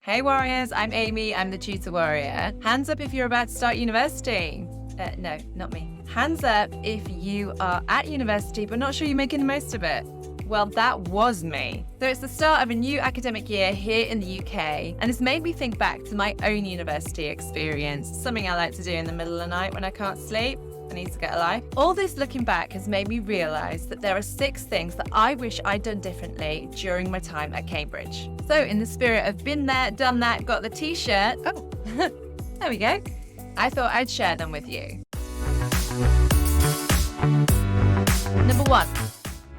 Hey warriors, I'm Amy, I'm the tutor warrior. Hands up if you're about to start university. No, not me. Hands up if you are at university but not sure you're making the most of it. Well, that was me. So it's the start of a new academic year here in the UK, and it's made me think back to my own university experience, something I like to do in the middle of the night when I can't sleep. I need to get a life. All this looking back has made me realise that there are 6 things that I wish I'd done differently during my time at Cambridge. So in the spirit of been there, done that, got the t-shirt, oh, there we go, I thought I'd share them with you. Number 1.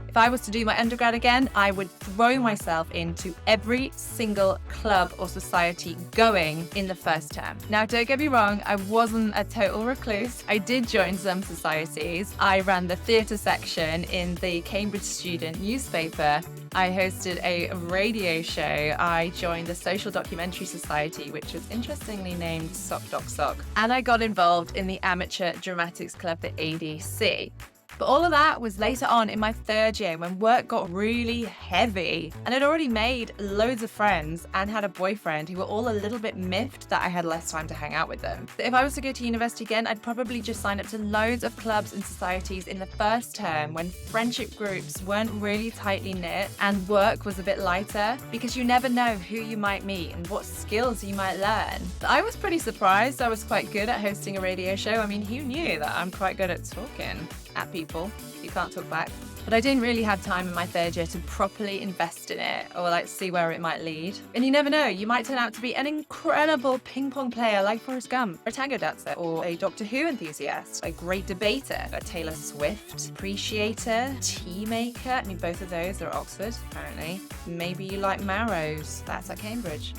If I was to do my undergrad again, I would throw myself into every single club or society going in the first term. Now, don't get me wrong, I wasn't a total recluse. I did join some societies. I ran the theatre section in the Cambridge Student newspaper. I hosted a radio show. I joined the Social Documentary Society, which was interestingly named Sock Doc Sock. And I got involved in the Amateur Dramatics Club, the ADC. But all of that was later on in my 3rd year when work got really heavy, and I'd already made loads of friends and had a boyfriend who were all a little bit miffed that I had less time to hang out with them. So if I was to go to university again, I'd probably just sign up to loads of clubs and societies in the first term when friendship groups weren't really tightly knit and work was a bit lighter, because you never know who you might meet and what skills you might learn. I was pretty surprised I was quite good at hosting a radio show. I mean, who knew that I'm quite good at talking at people you can't talk back? But I didn't really have time in my 3rd year to properly invest in it or see where it might lead. And you never know, you might turn out to be an incredible ping pong player like Forrest Gump, or a tango dancer, or a Doctor Who enthusiast, a great debater, a Taylor Swift appreciator, tea maker. I mean, both of those are at Oxford, apparently. Maybe you like marrows. That's at Cambridge.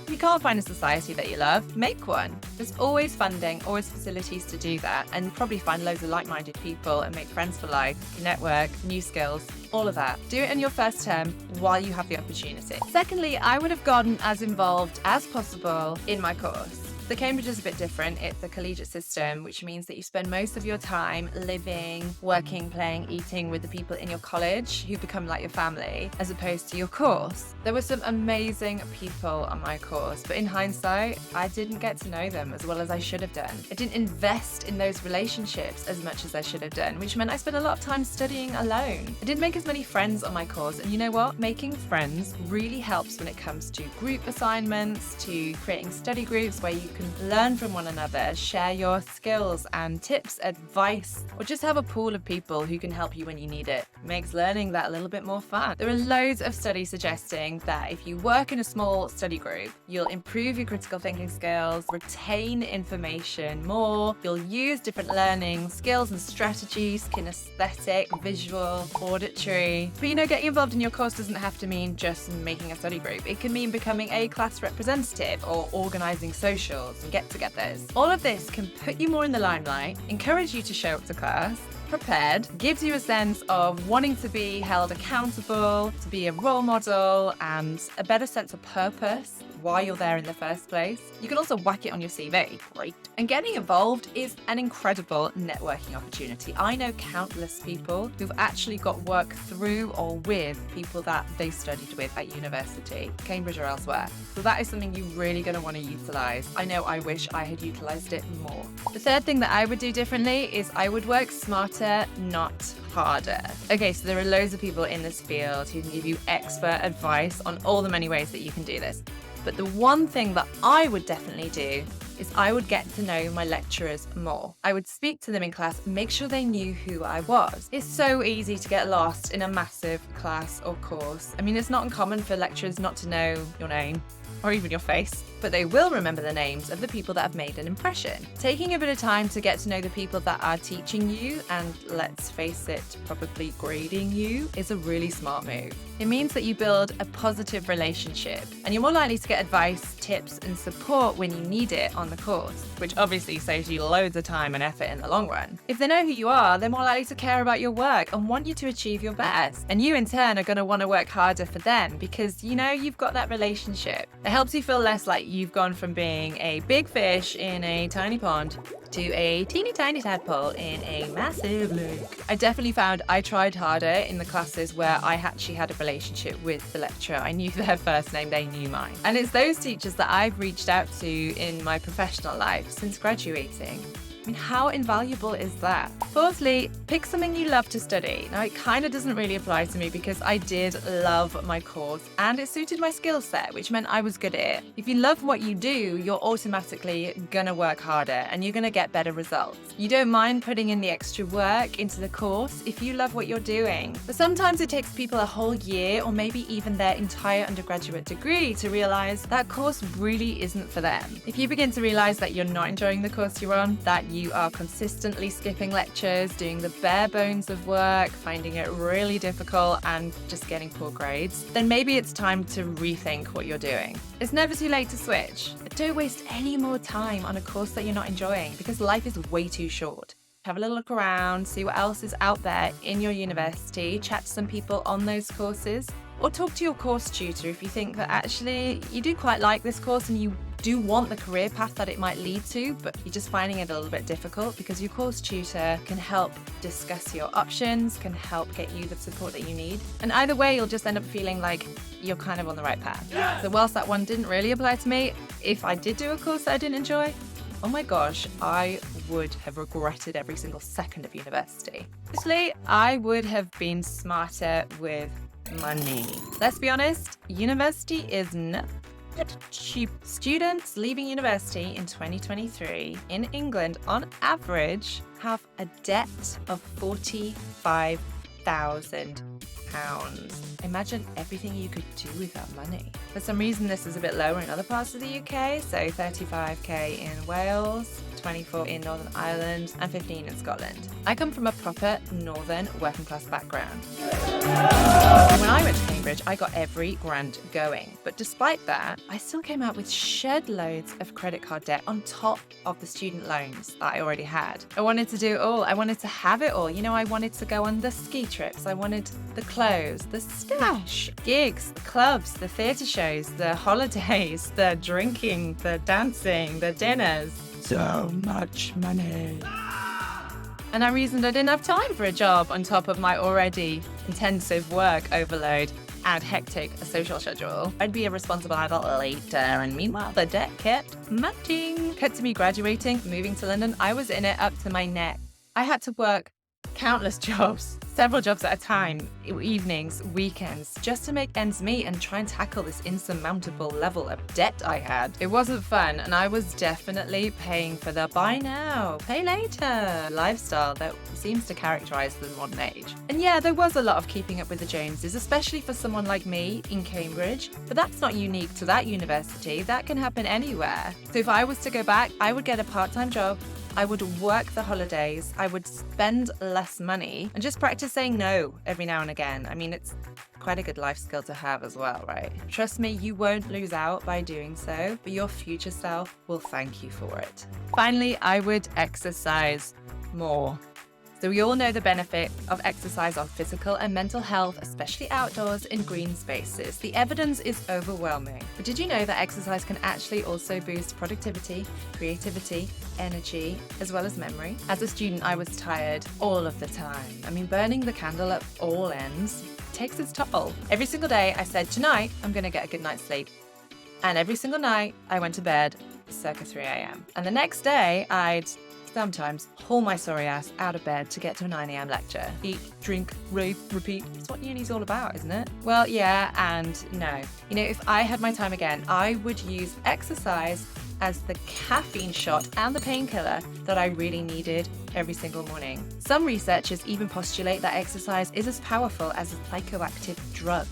If you can't find a society that you love, make one. There's always funding, always facilities to do that, and you'll probably find loads of like-minded people and make friends for life, network, new skills, all of that. Do it in your first term while you have the opportunity. Secondly, I would have gotten as involved as possible in my course. The Cambridge is a bit different. It's a collegiate system, which means that you spend most of your time living, working, playing, eating with the people in your college who become like your family, as opposed to your course. There were some amazing people on my course, but in hindsight, I didn't get to know them as well as I should have done. I didn't invest in those relationships as much as I should have done, which meant I spent a lot of time studying alone. I didn't make as many friends on my course, and you know what? Making friends really helps when it comes to group assignments, to creating study groups where you can learn from one another, share your skills and tips, advice, or just have a pool of people who can help you when you need it. It makes learning that little bit more fun. There are loads of studies suggesting that if you work in a small study group, you'll improve your critical thinking skills, retain information more, you'll use different learning skills and strategies, kinesthetic, visual, auditory. But getting involved in your course doesn't have to mean just making a study group. It can mean becoming a class representative or organising socials and get-togethers. All of this can put you more in the limelight, encourage you to show up to class prepared, gives you a sense of wanting to be held accountable, to be a role model, and a better sense of purpose why you're there in the first place. You can also whack it on your CV. Great. And getting involved is an incredible networking opportunity. I know countless people who've actually got work through or with people that they studied with at university, Cambridge or elsewhere. So that is something you're really going to want to utilise. I know I wish I had utilised it more. The 3rd thing that I would do differently is I would work smarter, not harder. Okay, so there are loads of people in this field who can give you expert advice on all the many ways that you can do this. But the one thing that I would definitely do is I would get to know my lecturers more. I would speak to them in class, make sure they knew who I was. It's so easy to get lost in a massive class or course. I mean, it's not uncommon for lecturers not to know your name or even your face, but they will remember the names of the people that have made an impression. Taking a bit of time to get to know the people that are teaching you and, let's face it, probably grading you is a really smart move. It means that you build a positive relationship and you're more likely to get advice, tips and support when you need it on the course, which obviously saves you loads of time and effort in the long run. If they know who you are, they're more likely to care about your work and want you to achieve your best. And you in turn are going to want to work harder for them because you've got that relationship. It helps you feel less like you've gone from being a big fish in a tiny pond to a teeny tiny tadpole in a massive lake. I definitely found I tried harder in the classes where I actually had a relationship with the lecturer. I knew their first name, they knew mine. And it's those teachers that I've reached out to in my professional life since graduating. I mean, how invaluable is that? Fourthly, pick something you love to study. Now, it kind of doesn't really apply to me because I did love my course and it suited my skill set, which meant I was good at it. If you love what you do, you're automatically gonna work harder and you're gonna get better results. You don't mind putting in the extra work into the course if you love what you're doing. But sometimes it takes people a whole year or maybe even their entire undergraduate degree to realize that course really isn't for them. If you begin to realize that you're not enjoying the course you're on, that you are consistently skipping lectures, doing the bare bones of work, finding it really difficult and just getting poor grades, then maybe it's time to rethink what you're doing. It's never too late to switch. But don't waste any more time on a course that you're not enjoying because life is way too short. Have a little look around, see what else is out there in your university, chat to some people on those courses, or talk to your course tutor if you think that actually you do quite like this course and you do want the career path that it might lead to, but you're just finding it a little bit difficult, because your course tutor can help discuss your options, can help get you the support that you need. And either way, you'll just end up feeling like you're kind of on the right path. Yeah. So whilst that one didn't really apply to me, if I did do a course that I didn't enjoy, oh my gosh, I would have regretted every single second of university. Actually, I would have been smarter with money. Let's be honest, university is not cheap. Students leaving university in 2023 in England, on average, have a debt of £45,000. Imagine everything you could do with that money. For some reason, this is a bit lower in other parts of the UK, so 35k in Wales, 24 in Northern Ireland, and 15 in Scotland. I come from a proper northern working class background. When I went to Cambridge, I got every grant going. But despite that, I still came out with shed loads of credit card debt on top of the student loans that I already had. I wanted to do it all. I wanted to have it all. You know, I wanted to go on the ski trips. I wanted the clothes, the stash, gigs, the clubs, the theatre shows, the holidays, the drinking, the dancing, the dinners. So much money. And I reasoned I didn't have time for a job on top of my already intensive work overload and hectic social schedule. I'd be a responsible adult later, and meanwhile the debt kept mounting. Cut to me graduating, moving to London, I was in it up to my neck. I had to work countless jobs, several jobs at a time, evenings, weekends, just to make ends meet and try and tackle this insurmountable level of debt I had. It wasn't fun, and I was definitely paying for the buy now, pay later lifestyle that seems to characterize the modern age. And yeah, there was a lot of keeping up with the Joneses, especially for someone like me in Cambridge, but that's not unique to that university. That can happen anywhere. So if I was to go back, I would get a part-time job, I would work the holidays, I would spend less money, and just practice saying no every now and again. I mean, it's quite a good life skill to have as well, right? Trust me, you won't lose out by doing so, but your future self will thank you for it. Finally, I would exercise more. So we all know the benefit of exercise on physical and mental health, especially outdoors in green spaces. The evidence is overwhelming. But did you know that exercise can actually also boost productivity, creativity, energy, as well as memory? As a student, I was tired all of the time. I mean, burning the candle at all ends takes its toll. Every single day I said, tonight, I'm gonna get a good night's sleep. And every single night I went to bed circa 3 a.m. And the next day I'd sometimes haul my sorry ass out of bed to get to a 9 a.m. lecture. Eat, drink, rave, repeat. It's what uni's all about, isn't it? Well, yeah and no. You know, if I had my time again, I would use exercise as the caffeine shot and the painkiller that I really needed every single morning. Some researchers even postulate that exercise is as powerful as a psychoactive drug.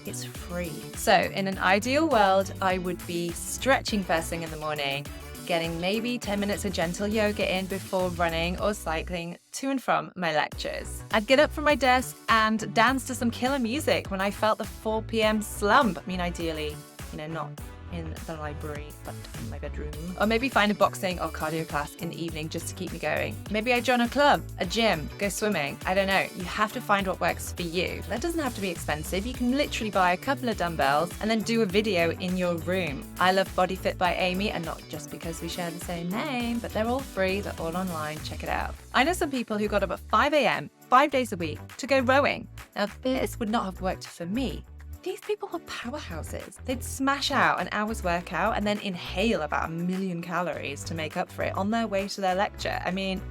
It's free. So in an ideal world, I would be stretching first thing in the morning, getting maybe 10 minutes of gentle yoga in before running or cycling to and from my lectures. I'd get up from my desk and dance to some killer music when I felt the 4 p.m. slump. I mean, ideally, you know, not in the library, but in my bedroom. Or maybe find a boxing or cardio class in the evening just to keep me going. Maybe I join a club, a gym, go swimming. I don't know. You have to find what works for you. That doesn't have to be expensive. You can literally buy a couple of dumbbells and then do a video in your room. I love Body Fit by Amy, and not just because we share the same name, but they're all free, they're all online, check it out. I know some people who got up at 5 a.m. 5 days a week to go rowing. Now this would not have worked for me. These people were powerhouses. They'd smash out an hour's workout and then inhale about 1 million calories to make up for it on their way to their lecture. I mean,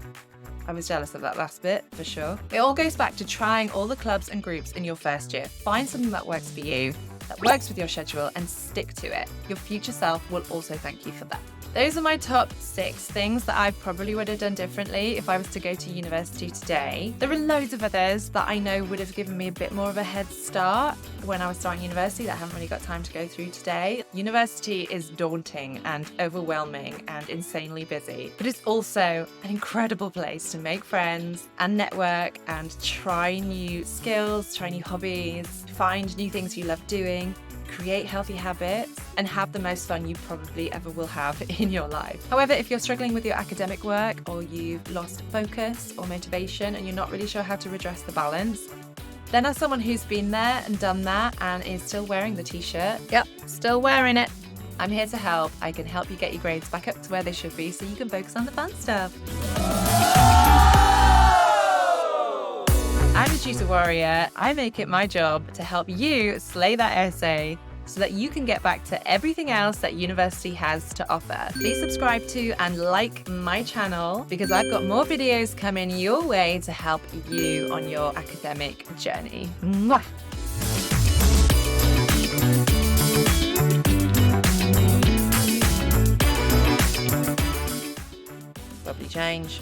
I was jealous of that last bit, for sure. It all goes back to trying all the clubs and groups in your first year. Find something that works for you, that works with your schedule, and stick to it. Your future self will also thank you for that. Those are my top 6 things that I probably would have done differently if I was to go to university today. There are loads of others that I know would have given me a bit more of a head start when I was starting university that I haven't really got time to go through today. University is daunting and overwhelming and insanely busy, but it's also an incredible place to make friends and network and try new skills, try new hobbies, find new things you love doing, create healthy habits, and have the most fun you probably ever will have in your life. However, if you're struggling with your academic work, or you've lost focus or motivation and you're not really sure how to redress the balance, then as someone who's been there and done that and is still wearing the t-shirt, yep, still wearing it, I'm here to help. I can help you get your grades back up to where they should be so you can focus on the fun stuff. I'm a tutor warrior. I make it my job to help you slay that essay so that you can get back to everything else that university has to offer. Please subscribe to and like my channel because I've got more videos coming your way to help you on your academic journey. Mwah! Lovely change.